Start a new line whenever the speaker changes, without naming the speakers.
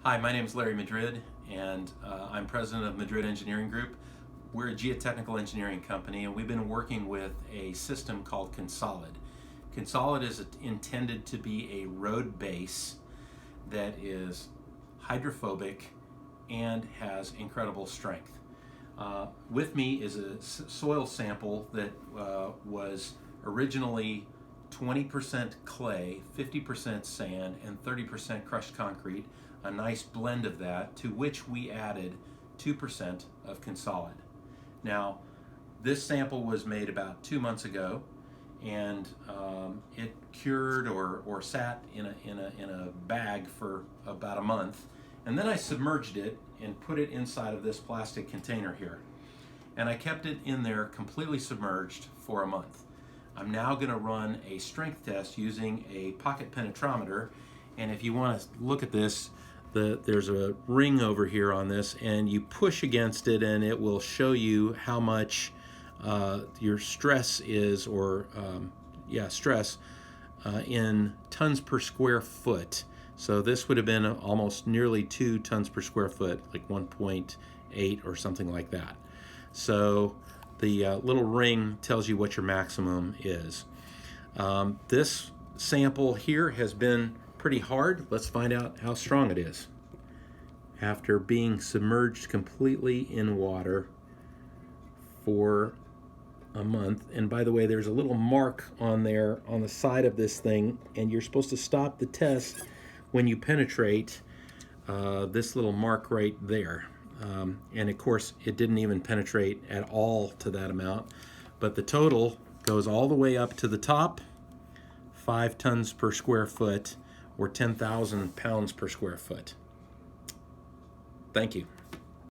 Hi, my name is Larry Madrid, and I'm president of Madrid Engineering Group. We're a geotechnical engineering company, and we've been working with a system called CONSOLID. CONSOLID is intended to be a road base that is hydrophobic and has incredible strength. With me is a soil sample that was originally 20% clay, 50% sand, and 30% crushed concrete, a nice blend of that, to which we added 2% of CONSOLID. Now, this sample was made about 2 months ago, and it cured or sat in a bag for about a month, and then I submerged it and put it inside of this plastic container here, and I kept it in there completely submerged for a month. I'm now going to run a strength test using a pocket penetrometer, and if you want to look at this, there's a ring over here on this, and you push against it and it will show you how much your stress is, or stress in tons per square foot. So this would have been almost nearly 2 tons per square foot, like 1.8 or something like that. So the little ring tells you what your maximum is. This sample here has been pretty hard. Let's find out how strong it is after being submerged completely in water for a month. And by the way, there's a little mark on there on the side of this thing, and you're supposed to stop the test when you penetrate this little mark right there. And of course, it didn't even penetrate at all to that amount, but the total goes all the way up to the top, 5 tons per square foot, or 10,000 pounds per square foot. Thank you.